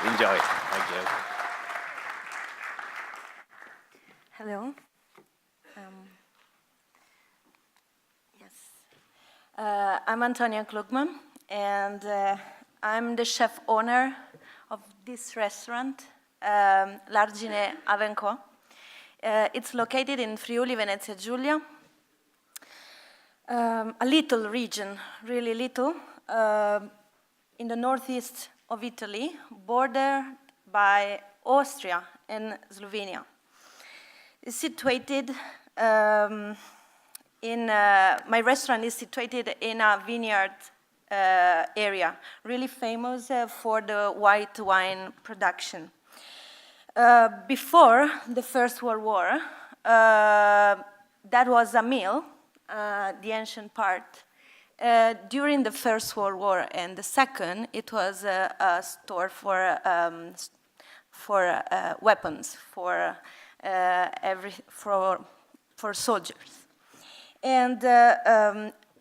Enjoy. Thank you. Hello. Yes. I'm Antonia Klugmann, and I'm the chef owner of this restaurant, L'Argine Avenco. It's located in Friuli, Venezia Giulia, a little region, really little, in the northeast of Italy, bordered by Austria and Slovenia. It's situated my restaurant is situated in a vineyard area, really famous for the white wine production. Before the First World War, that was a mill, the ancient part. During the First World War and the Second, it was a store for weapons, for soldiers. And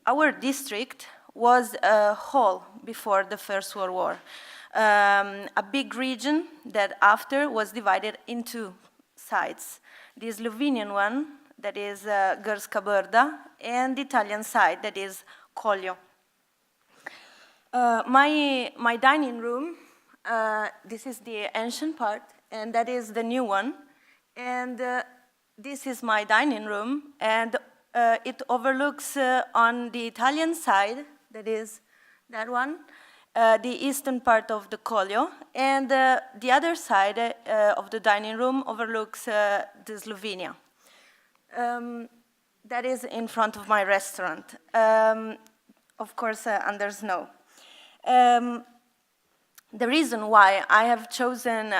our district was a whole before the First World War. A big region that after was divided into sides. The Slovenian one, that is Grška Brda, and the Italian side, that is Collio. My dining room, this is the ancient part, and that is the new one. And this is my dining room, and it overlooks on the Italian side, that is that one, the eastern part of the Collio, and the other side of the dining room overlooks the Slovenia. That is in front of my restaurant, of course under snow. The reason why I have chosen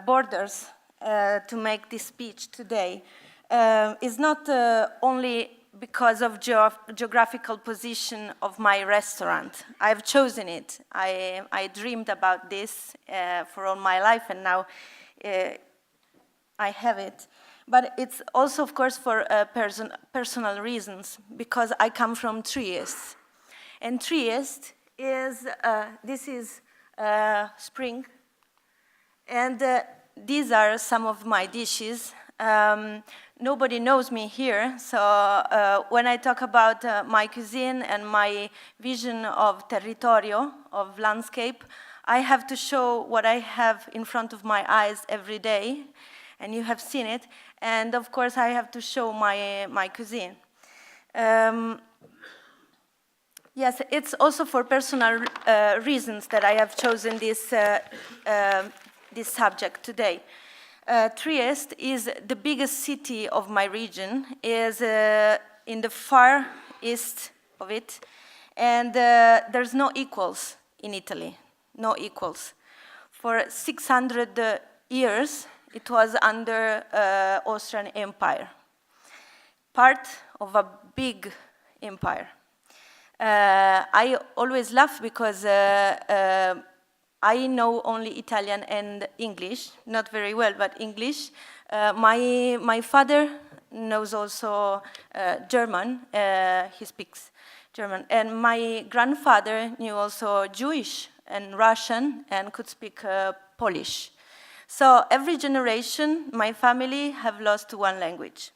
borders to make this speech today is not only because of geographical position of my restaurant. I've chosen it. I dreamed about this for all my life, and now I have it. But it's also, of course, for personal reasons, because I come from Trieste. And Trieste is, this is spring, and these are some of my dishes. Nobody knows me here, so when I talk about my cuisine and my vision of territorio, of landscape, I have to show what I have in front of my eyes every day, and you have seen it, and of course I have to show my cuisine. Yes, it's also for personal reasons that I have chosen this subject today. Trieste is the biggest city of my region, is in the far east of it, and there's no equals in Italy, no equals. For 600 years, it was under Austrian Empire, part of a big empire. I always laugh because I know only Italian and English, not very well, but English. My father knows also German, he speaks German. And my grandfather knew also Jewish and Russian and could speak Polish. So every generation, my family have lost one language.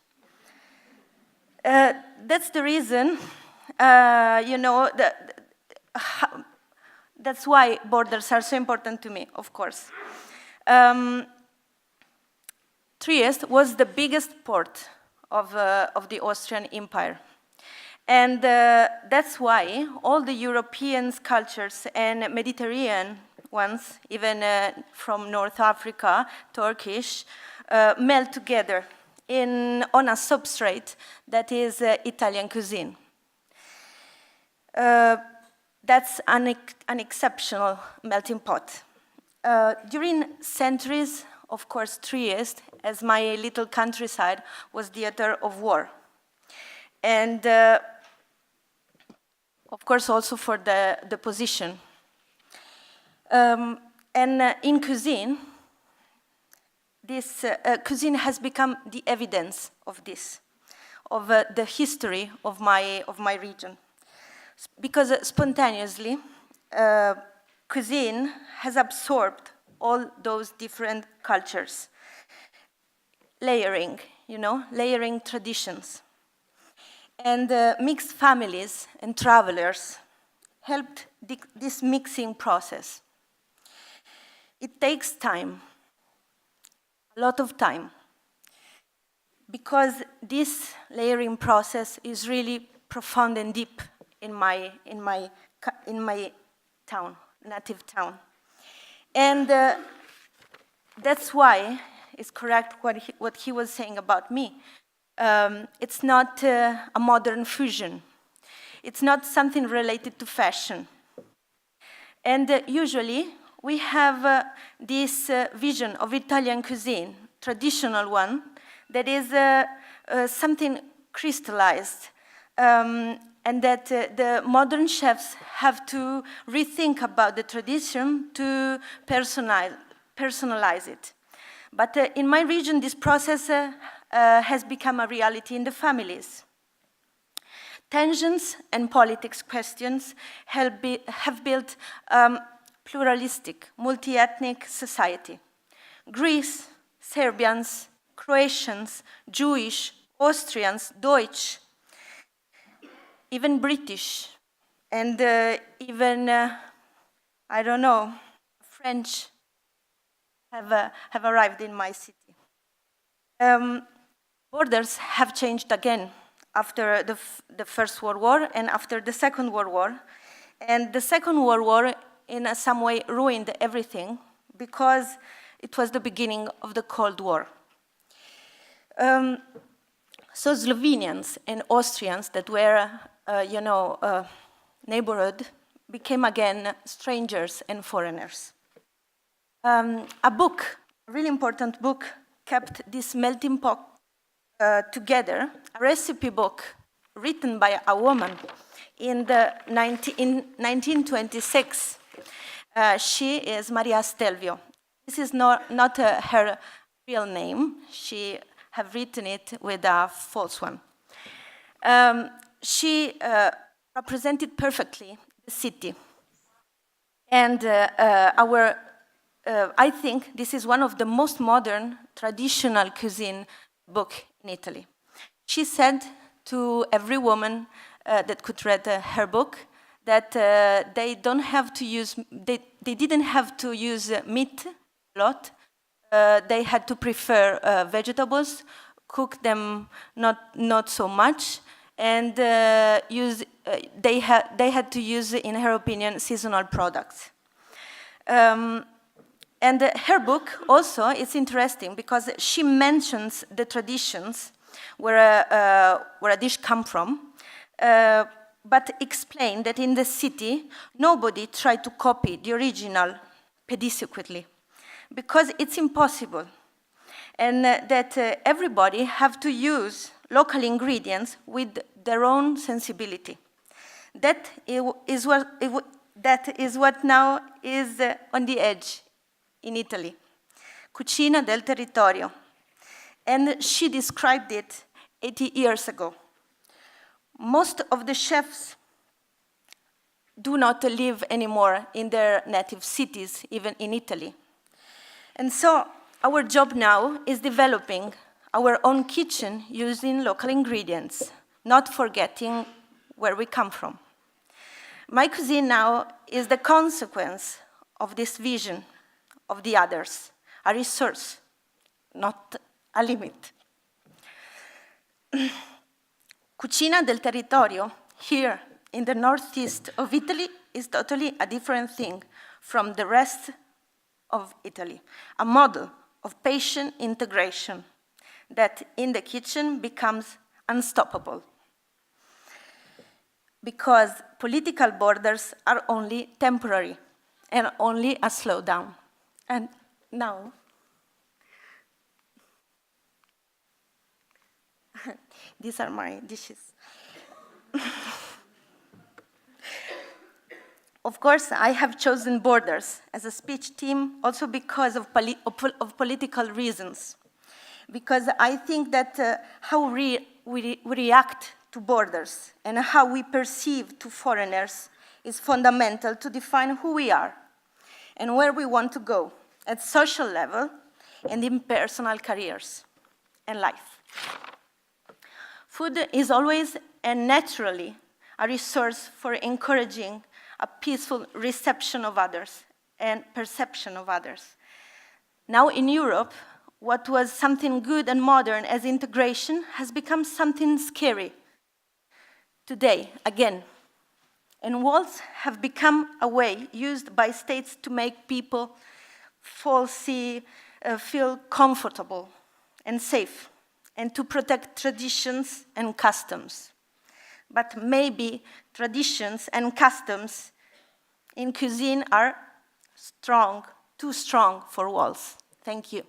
That's the reason, that's why borders are so important to me, of course. Trieste was the biggest port of the Austrian Empire. And that's why all the European cultures and Mediterranean ones, even from North Africa, Turkish, melt together on a substrate that is Italian cuisine. That's an exceptional melting pot. During centuries, of course, Trieste, as my little countryside, was theater of war. And of course, also for the position. And in cuisine, this cuisine has become the evidence of this, of the history of my region. Because spontaneously, cuisine has absorbed all those different cultures. Layering, layering traditions. And mixed families and travelers helped this mixing process. It takes time, a lot of time, because this layering process is really profound and deep in my town, native town. And that's why it's correct what he was saying about me. It's not a modern fusion. It's not something related to fashion. And usually, we have this vision of Italian cuisine, traditional one, that is something crystallized, and that the modern chefs have to rethink about the tradition to personalize it. But in my region, this process has become a reality in the families. Tensions and politics questions have built pluralistic, multi-ethnic society. Greece, Serbians, Croatians, Jewish, Austrians, Deutsch, even British, and even, I don't know, French have arrived in my city. Borders have changed again after the First World War and after the Second World War. And the Second World War, in some way, ruined everything because it was the beginning of the Cold War. So Slovenians and Austrians that were, neighborhood became again strangers and foreigners. A book, a really important book, kept this melting pot together, a recipe book written by a woman in 1926. She is Maria Stelvio. This is not her real name. She have written it with a false one. She represented perfectly the city. And I think this is one of the most modern traditional cuisine book in Italy. She said to every woman that could read her book that they didn't have to use meat a lot. They had to prefer vegetables, cook them not so much, and they had to use, in her opinion, seasonal products. And her book also is interesting because she mentions the traditions where a dish comes from, but explain that in the city, nobody tried to copy the original pedissequently, because it's impossible. And that everybody have to use local ingredients with their own sensibility. That is what now is on the edge in Italy. Cucina del territorio. And she described it 80 years ago. Most of the chefs do not live anymore in their native cities, even in Italy. And so our job now is developing our own kitchen using local ingredients, not forgetting where we come from. My cuisine now is the consequence of this vision of the others, a resource, not a limit. Cucina del territorio, here in the northeast of Italy, is totally a different thing from the rest of Italy, a model of patient integration that in the kitchen becomes unstoppable. Because political borders are only temporary and only a slowdown. And now, these are my dishes. Of course, I have chosen borders as a speech theme also because of political reasons. Because I think that how we react to borders and how we perceive to foreigners is fundamental to define who we are and where we want to go at social level and in personal careers and life. Food is always and naturally a resource for encouraging a peaceful reception of others and perception of others. Now in Europe, what was something good and modern as integration has become something scary. Today, again, and walls have become a way used by states to make people feel comfortable and safe, and to protect traditions and customs. But maybe traditions and customs in cuisine are too strong for walls. Thank you.